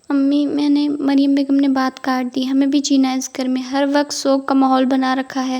امی، میں نے مریم بیگم نے بات کاٹ دی، ہمیں بھی جینا ہے اس گھر میں، ہر وقت سوگ کا ماحول بنا رکھا ہے،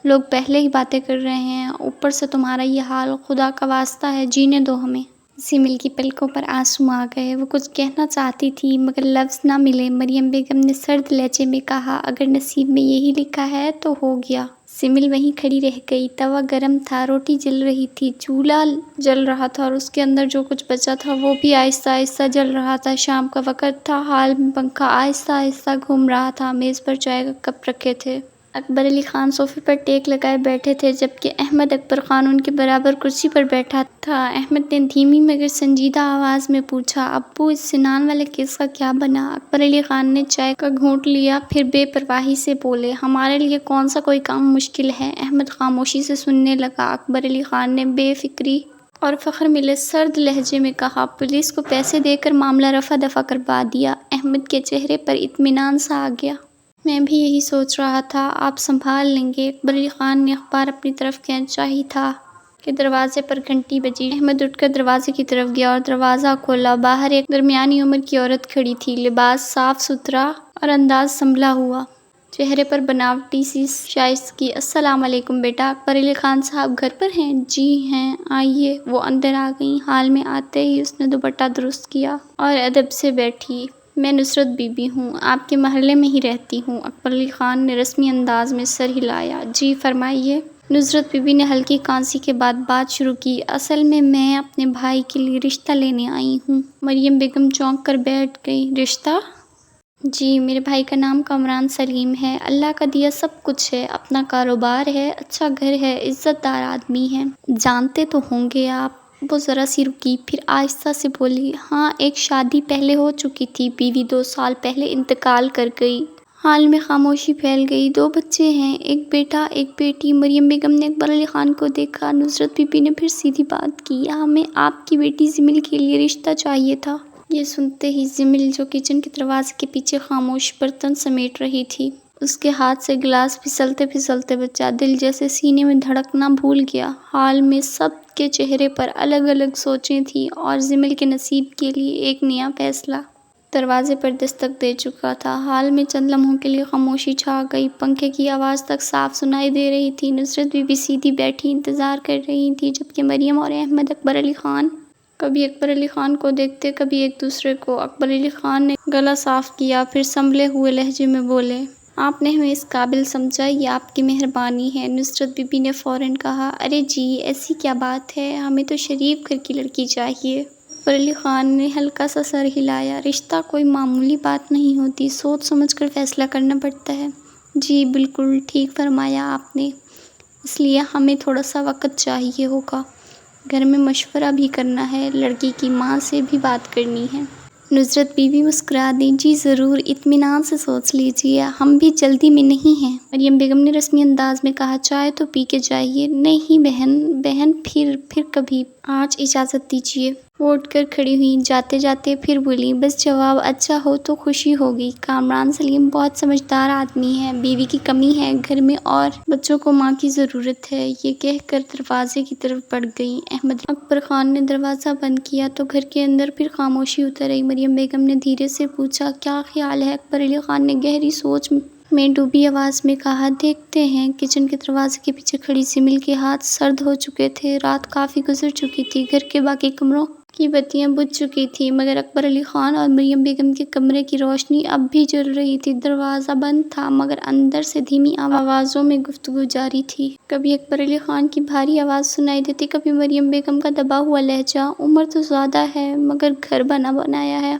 لوگ پہلے ہی باتیں کر رہے ہیں، اوپر سے تمہارا یہ حال، خدا کا واسطہ ہے جینے دو ہمیں۔ سمل کی پلکوں پر آنسو آ گئے، وہ کچھ کہنا چاہتی تھی مگر لفظ نہ ملے۔ مریم بیگم نے سرد لہجے میں کہا، اگر نصیب میں یہی لکھا ہے تو ہو گیا۔ سمل وہیں کھڑی رہ گئی، توا گرم تھا، روٹی جل رہی تھی، چولہا جل رہا تھا اور اس کے اندر جو کچھ بچا تھا وہ بھی آہستہ آہستہ جل رہا تھا۔ شام کا وقت تھا، ہال میں پنکھا آہستہ آہستہ گھوم رہا تھا، میز پر چائے کا کپ رکھے تھے۔ اکبر علی خان صوفے پر ٹیک لگائے بیٹھے تھے جبکہ احمد اکبر خان ان کے برابر کرسی پر بیٹھا تھا۔ احمد نے دھیمی مگر سنجیدہ آواز میں پوچھا، ابو اس سنان والے کیس کا کیا بنا؟ اکبر علی خان نے چائے کا گھونٹ لیا، پھر بے پرواہی سے بولے، ہمارے لیے کون سا کوئی کام مشکل ہے؟ احمد خاموشی سے سننے لگا۔ اکبر علی خان نے بے فکری اور فخر ملے سرد لہجے میں کہا، پولیس کو پیسے دے کر معاملہ رفع دفع کروا دیا۔ احمد کے چہرے پر اطمینان سا آ گیا۔ میں بھی یہی سوچ رہا تھا، آپ سنبھال لیں گے۔ اکبر علی خان نے اخبار اپنی طرف کھینچا ہی تھا کہ دروازے پر گھنٹی بجی۔ احمد اٹھ کر دروازے کی طرف گیا اور دروازہ کھولا۔ باہر ایک درمیانی عمر کی عورت کھڑی تھی، لباس صاف ستھرا اور انداز سنبھلا ہوا، چہرے پر بناوٹی سی شائستگی۔ السلام علیکم بیٹا، اکبر علی خان صاحب گھر پر ہیں؟ جی ہیں، آئیے۔ وہ اندر آ گئیں۔ حال میں آتے ہی اس نے دوپٹہ درست کیا اور ادب سے بیٹھی۔ میں نصرت بی بی ہوں، آپ کے محلے میں ہی رہتی ہوں۔ اکبر علی خان نے رسمی انداز میں سر ہلایا۔ جی فرمائیے۔ نصرت بی بی نے ہلکی کانسی کے بعد بات شروع کی، اصل میں اپنے بھائی کے لیے رشتہ لینے آئی ہوں۔ مریم بیگم چونک کر بیٹھ گئی۔ رشتہ؟ جی، میرے بھائی کا نام کامران سلیم ہے، اللہ کا دیا سب کچھ ہے، اپنا کاروبار ہے، اچھا گھر ہے، عزت دار آدمی ہے۔ جانتے تو ہوں گے آپ؟ وہ ذرا سی رکی، پھر آہستہ سے بولی، ہاں ایک شادی پہلے ہو چکی تھی، بیوی 2 سال پہلے انتقال کر گئی۔ حال میں خاموشی پھیل گئی۔ 2 بچے ہیں، ایک بیٹا ایک بیٹی۔ مریم بیگم نے اکبر علی خان کو دیکھا۔ نصرت بی بی نے پھر سیدھی بات کی، ہمیں آپ کی بیٹی جمیل کے لیے رشتہ چاہیے تھا۔ یہ سنتے ہی جمیل جو کچن کے دروازے کے پیچھے خاموش برتن سمیٹ رہی تھی، اس کے ہاتھ سے گلاس پھسلتے پھسلتے بچا، دل جیسے سینے میں دھڑکنا بھول گیا۔ حال میں سب کے چہرے پر الگ الگ سوچیں تھیں اور جمیل کے نصیب کے لیے ایک نیا فیصلہ دروازے پر دستک دے چکا تھا۔ حال میں چند لمحوں کے لیے خاموشی چھا گئی، پنکھے کی آواز تک صاف سنائی دے رہی تھی۔ نصرت بی بی سیدھی بیٹھی انتظار کر رہی تھی جبکہ مریم اور احمد اکبر علی خان کبھی اکبر علی خان کو دیکھتے، کبھی ایک دوسرے کو۔ اکبر علی خان نے گلا صاف کیا، پھر سنبھلے ہوئے لہجے میں بولے، آپ نے ہمیں اس قابل سمجھا، یہ آپ کی مہربانی ہے۔ نصرت بی بی نے فوراً کہا، ارے جی ایسی کیا بات ہے، ہمیں تو شریف گھر کی لڑکی چاہیے۔ اکبر علی خان نے ہلکا سا سر ہلایا، رشتہ کوئی معمولی بات نہیں ہوتی، سوچ سمجھ کر فیصلہ کرنا پڑتا ہے۔ جی بالکل ٹھیک فرمایا آپ نے، اس لیے ہمیں تھوڑا سا وقت چاہیے ہوگا، گھر میں مشورہ بھی کرنا ہے، لڑکی کی ماں سے بھی بات کرنی ہے۔ نصرت بی بی مسکرا دیں، جی ضرور، اطمینان سے سوچ لیجیے، ہم بھی جلدی میں نہیں ہیں۔ مریم بیگم نے رسمی انداز میں کہا، چائے تو پی کے جائیے۔ نہیں بہن پھر کبھی، آج اجازت دیجیے۔ وہ اٹھ کر کھڑی ہوئی، جاتے جاتے پھر بولی، بس جواب اچھا ہو تو خوشی ہوگی، کامران سلیم بہت سمجھدار آدمی ہے، بیوی کی کمی ہے گھر میں اور بچوں کو ماں کی ضرورت ہے۔ یہ کہہ کر دروازے کی طرف بڑھ گئی۔ احمد اکبر خان نے دروازہ بند کیا تو گھر کے اندر پھر خاموشی اتر آئی۔ مریم بیگم نے دھیرے سے پوچھا، کیا خیال ہے؟ اکبر علی خان نے گہری سوچ میں ڈوبی آواز میں کہا، دیکھتے ہیں۔ کچن کے دروازے کے پیچھے کھڑی جمیل کے ہاتھ سرد ہو چکے تھے، رات کافی گزر چکی تھی، گھر کے باقی کمروں کی بتیاں بجھ چکی تھیں مگر اکبر علی خان اور مریم بیگم کے کمرے کی روشنی اب بھی جل رہی تھی۔ دروازہ بند تھا مگر اندر سے دھیمی آوازوں میں گفتگو جاری تھی، کبھی اکبر علی خان کی بھاری آواز سنائی دیتی، کبھی مریم بیگم کا دبا ہوا لہجہ، عمر تو زیادہ ہے مگر گھر بنا بنایا ہے،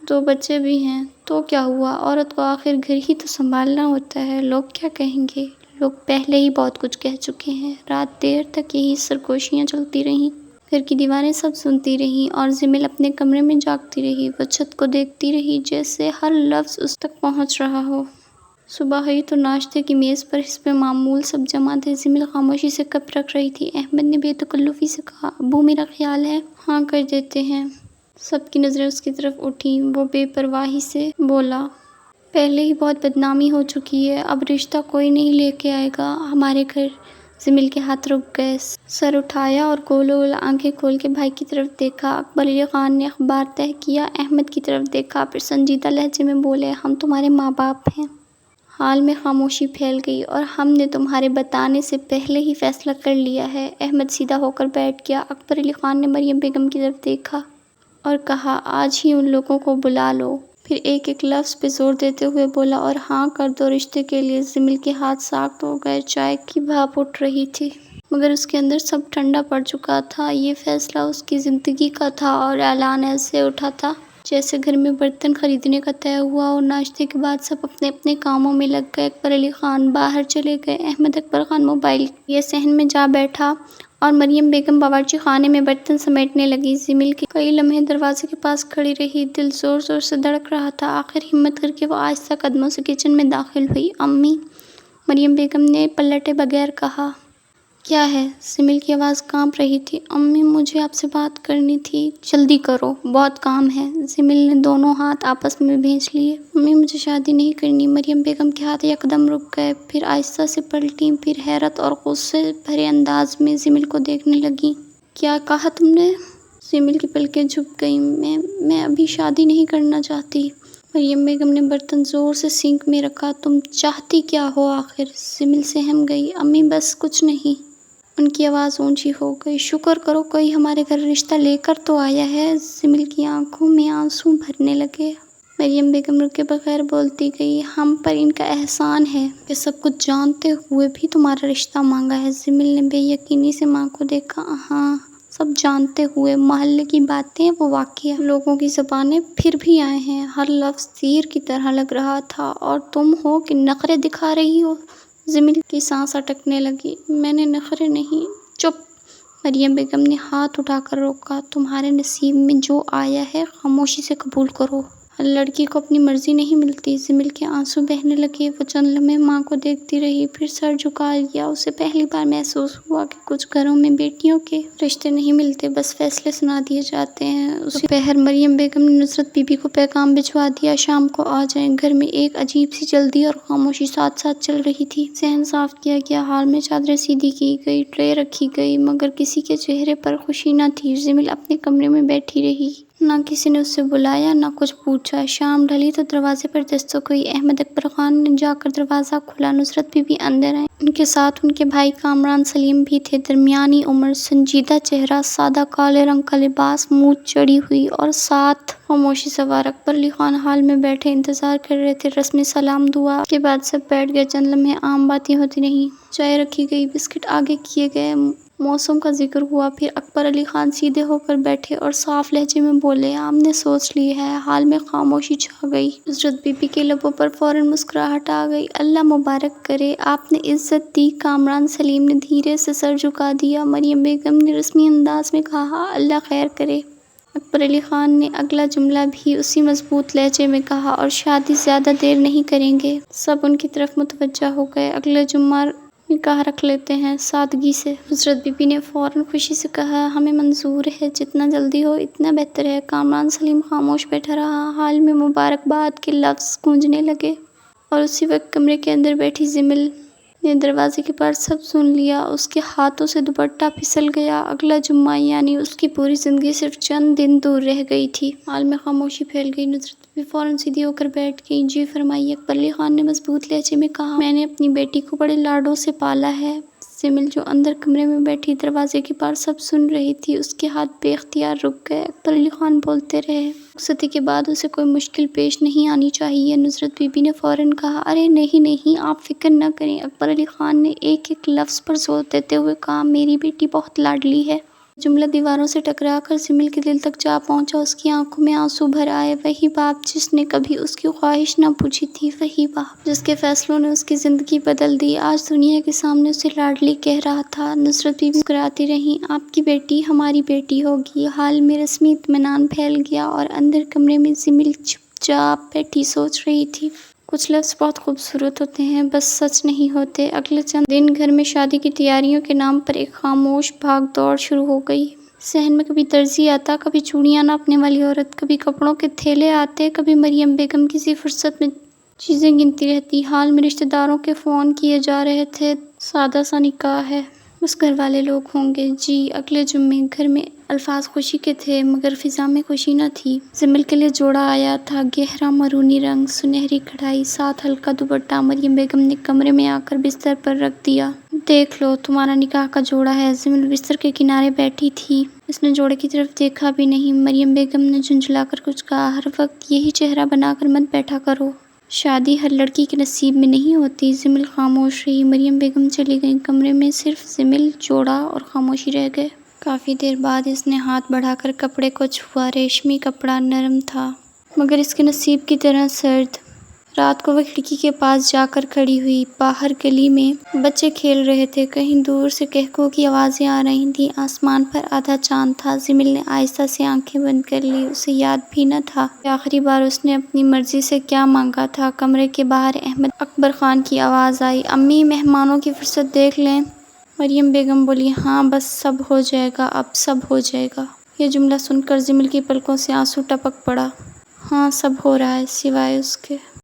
2 بچے بھی ہیں، تو کیا ہوا، عورت کو آخر گھر ہی تو سنبھالنا ہوتا ہے، لوگ کیا کہیں گے؟ لوگ پہلے ہی بہت کچھ کہہ چکے ہیں۔ رات دیر تک یہی سرگوشیاں چلتی رہیں، گھر کی دیواریں سب سنتی رہیں اور جمیل اپنے کمرے میں جاگتی رہی، وہ چھت کو دیکھتی رہی جیسے ہر لفظ اس تک پہنچ رہا ہو۔ صبح ہوئی تو ناشتے کی میز پر حسب معمول سب جمع تھے۔ جمیل خاموشی سے کپ رکھ رہی تھی۔ احمد نے بے تکلفی سے کہا، ابو میرا خیال ہے ہاں کر دیتے ہیں۔ سب کی نظریں اس کی طرف اٹھیں۔ وہ بے پرواہی سے بولا، پہلے ہی بہت بدنامی ہو چکی ہے، اب رشتہ کوئی نہیں لے کے آئے گا ہمارے گھر۔ زمیل کے ہاتھ رک گئے، سر اٹھایا اور گول گول آنکھیں کھول کے بھائی کی طرف دیکھا۔ اکبر علی خان نے اخبار تہہ کیا، احمد کی طرف دیکھا، پھر سنجیدہ لہجے میں بولے، ہم تمہارے ماں باپ ہیں۔ حال میں خاموشی پھیل گئی، اور ہم نے تمہارے بتانے سے پہلے ہی فیصلہ کر لیا ہے۔ احمد سیدھا ہو کر بیٹھ گیا۔ اکبر علی خان نے مریم بیگم کی طرف دیکھا اور کہا، آج ہی ان لوگوں کو بلا لو۔ پھر ایک ایک لفظ پہ زور دیتے ہوئے بولا، اور ہاں کر دو رشتے کے لیے۔ زمیل کے ہاتھ ساخت ہو گئے، چائے کی بھاپ اٹھ رہی تھی، مگر اس کے اندر سب ٹھنڈا پڑ چکا تھا۔ یہ فیصلہ اس کی زندگی کا تھا، اور اعلان ایسے اٹھا تھا جیسے گھر میں برتن خریدنے کا طے ہوا ہو۔ ناشتے کے بعد سب اپنے اپنے کاموں میں لگ گئے۔ اکبر علی خان باہر چلے گئے، احمد اکبر خان موبائل لیے صحن میں جا بیٹھا، اور مریم بیگم باورچی خانے میں برتن سمیٹنے لگی۔ زمیل کئی لمحے دروازے کے پاس کھڑی رہی، دل زور زور سے دھڑک رہا تھا۔ آخر ہمت کر کے وہ آہستہ قدموں سے کچن میں داخل ہوئی۔ امی، مریم بیگم نے پلٹے بغیر کہا۔ کیا ہے؟ زمیل کی آواز کانپ رہی تھی۔ امی، مجھے آپ سے بات کرنی تھی۔ جلدی کرو، بہت کام ہے۔ زمیل نے دونوں ہاتھ آپس میں بھیج لیے۔ امی، مجھے شادی نہیں کرنی۔ مریم بیگم کے ہاتھ یکدم رک گئے، پھر آہستہ سے پلٹیں، پھر حیرت اور غصے بھرے انداز میں زمیل کو دیکھنے لگیں۔ کیا کہا تم نے؟ زمیل کی پلکیں جھک گئیں۔ میں ابھی شادی نہیں کرنا چاہتی۔ مریم بیگم نے برتن زور سے سنک میں رکھا۔ تم چاہتی کیا ہو آخر؟ زمیل سہم گئی۔ امی، بس کچھ نہیں۔ ان کی آواز اونچی ہو گئی۔ شکر کرو کوئی ہمارے گھر رشتہ لے کر تو آیا ہے۔ زمیل کی آنکھوں میں آنسو بھرنے لگے۔ مریم بیگم رکے بغیر بولتی گئی، ہم پر ان کا احسان ہے کہ سب کچھ جانتے ہوئے بھی تمہارا رشتہ مانگا ہے۔ زمیل نے بے یقینی سے ماں کو دیکھا۔ ہاں، سب جانتے ہوئے، محلے کی باتیں، وہ واقعہ، لوگوں کی زبانیں پھر بھی آئے ہیں۔ ہر لفظ تیر کی طرح لگ رہا تھا، اور تم ہو کہ نخرے دکھا رہی ہو۔ زمیل کی سانس اٹکنے لگی۔ میں نے نخرے نہیں۔ چپ! مریم بیگم نے ہاتھ اٹھا کر روکا۔ تمہارے نصیب میں جو آیا ہے خاموشی سے قبول کرو۔ ہر لڑکی کو اپنی مرضی نہیں ملتی۔ زمیل کے آنسو بہنے لگے۔ وہ چند لمحے ماں کو دیکھتی رہی، پھر سر جھکا لیا۔ اسے پہلی بار محسوس ہوا کہ کچھ گھروں میں بیٹیوں کے رشتے نہیں ملتے، بس فیصلے سنا دیے جاتے ہیں۔ اسی پہر مریم بیگم نے نصرت بی بی کو پیغام بھجوا دیا، شام کو آ جائیں۔ گھر میں ایک عجیب سی جلدی اور خاموشی ساتھ ساتھ چل رہی تھی۔ صحن صاف کیا گیا، ہال میں چادریں سیدھی کی گئی، ٹرے رکھی گئی، مگر کسی کے چہرے پر خوشی نہ تھی۔ زمیل اپنے کمرے میں بیٹھی رہی، نہ کسی نے اسے بلایا، نہ کچھ پوچھا۔ شام ڈھلی تو دروازے پر دستک ہوئی۔ احمد اکبر خان نے جا کر دروازہ کھولا۔ نصرت بی بی اندر آئیں۔ ان کے ساتھ ان کے بھائی کامران سلیم بھی تھے۔ درمیانی عمر، سنجیدہ چہرہ، سادہ کالے رنگ کا لباس، منھ چڑھی ہوئی، اور ساتھ خاموشی سوار۔ اکبر علی خان حال میں بیٹھے انتظار کر رہے تھے۔ رسم سلام دعا کے بعد سب بیٹھ گئے۔ چند لمحے عام باتیں ہوتی رہیں، چائے رکھی گئی، بسکٹ آگے کیے گئے، موسم کا ذکر ہوا۔ پھر اکبر علی خان سیدھے ہو کر بیٹھے اور صاف لہجے میں بولے، ہم نے سوچ لی ہے۔ حال میں خاموشی چھا گئی۔ نصرت بی بی کے لبوں پر فوراً مسکراہٹ آ گئی۔ اللہ مبارک کرے، آپ نے عزت دی۔ کامران سلیم نے دھیرے سے سر جھکا دیا۔ مریم بیگم نے رسمی انداز میں کہا، اللہ خیر کرے۔ اکبر علی خان نے اگلا جملہ بھی اسی مضبوط لہجے میں کہا، اور شادی زیادہ دیر نہیں کریں گے۔ سب ان کی طرف متوجہ ہو گئے۔ اگلے جمعہ نکاح رکھ لیتے ہیں، سادگی سے۔ نصرت بی بی نے فوراً خوشی سے کہا، ہمیں منظور ہے، جتنا جلدی ہو اتنا بہتر ہے۔ کامران سلیم خاموش بیٹھا رہا۔ حال میں مبارکباد کے لفظ گونجنے لگے، اور اسی وقت کمرے کے اندر بیٹھی زمیل نے دروازے کے پاس سب سن لیا۔ اس کے ہاتھوں سے دوپٹہ پھسل گیا۔ اگلا جمعہ یعنی اس کی پوری زندگی صرف چند دن دور رہ گئی تھی۔ حال میں خاموشی پھیل گئی۔ نصرت بی بی فوراً سیدھی ہو کر بیٹھ گئی۔ جی فرمائیے، اکبر علی خان نے مضبوط لہجے میں کہا، میں نے اپنی بیٹی کو بڑے لاڈوں سے پالا ہے۔ زمیل جو اندر کمرے میں بیٹھی دروازے کے پاس سب سن رہی تھی، اس کے ہاتھ بے اختیار رک گئے۔ اکبر علی خان بولتے رہے، رخصتی کے بعد اسے کوئی مشکل پیش نہیں آنی چاہیے۔ نصرت بی بی نے فوراً کہا، ارے نہیں، آپ فکر نہ کریں۔ اکبر علی خان نے ایک ایک لفظ پر زور دیتے ہوئے کہا، میری بیٹی بہت لاڈلی ہے۔ جملہ دیواروں سے ٹکرا کر زمیل کے دل تک جا پہنچا۔ اس کی آنکھوں میں آنسو بھر آئے۔ وہی باپ جس نے کبھی اس کی خواہش نہ پوچھی تھی، وہی باپ جس کے فیصلوں نے اس کی زندگی بدل دی، آج دنیا کے سامنے اسے لاڈلی کہہ رہا تھا۔ نصرت بی بی مسکراتی رہیں، آپ کی بیٹی ہماری بیٹی ہوگی۔ حال میں رسمی اطمینان پھیل گیا، اور اندر کمرے میں زمیل چپ چاپ بیٹھی سوچ رہی تھی، کچھ لفظ بہت خوبصورت ہوتے ہیں، بس سچ نہیں ہوتے۔ اگلے چند دن گھر میں شادی کی تیاریوں کے نام پر ایک خاموش بھاگ دوڑ شروع ہو گئی۔ صحن میں کبھی درزی آتا، کبھی چوڑیاں ناپنے والی عورت، کبھی کپڑوں کے تھیلے آتے، کبھی مریم بیگم کسی فرصت میں چیزیں گنتی رہتی۔ حال میں رشتہ داروں کے فون کیے جا رہے تھے۔ سادہ سا نکاح ہے، بس گھر والے لوگ ہوں گے۔ جی اگلے جمعے گھر میں الفاظ خوشی کے تھے مگر فضا میں خوشی نہ تھی۔ زمل کے لیے جوڑا آیا تھا، گہرا مرونی رنگ، سنہری کڑھائی، ساتھ ہلکا دوپٹہ۔ مریم بیگم نے کمرے میں آ کر بستر پر رکھ دیا۔ دیکھ لو تمہارا نکاح کا جوڑا ہے۔ زمل بستر کے کنارے بیٹھی تھی، اس نے جوڑے کی طرف دیکھا بھی نہیں۔ مریم بیگم نے جھنجھلا کر کچھ کہا، ہر وقت یہی چہرہ بنا کر مت بیٹھا کرو، شادی ہر لڑکی کے نصیب میں نہیں ہوتی۔ زمل خاموش رہی، مریم بیگم چلی گئیں۔ کمرے میں صرف زمل، جوڑا اور خاموشی رہ گئے۔ کافی دیر بعد اس نے ہاتھ بڑھا کر کپڑے کو چھوا، ریشمی کپڑا نرم تھا مگر اس کے نصیب کی طرح سرد۔ رات کو وہ کھڑکی کے پاس جا کر کھڑی ہوئی، باہر گلی میں بچے کھیل رہے تھے، کہیں دور سے کہکہاؤ کی آوازیں آ رہی تھیں، آسمان پر آدھا چاند تھا۔ زمل نے آہستہ سے آنکھیں بند کر لی، اسے یاد بھی نہ تھا کہ آخری بار اس نے اپنی مرضی سے کیا مانگا تھا۔ کمرے کے باہر احمد اکبر خان کی آواز آئی، امی مہمانوں کی فہرست دیکھ لیں۔ مریم بیگم بولی، ہاں بس سب ہو جائے گا، اب سب ہو جائے گا۔ یہ جملہ سن کر زمل کی پلکوں سے آنسو ٹپک پڑا۔ ہاں سب ہو رہا ہے سوائے اس کے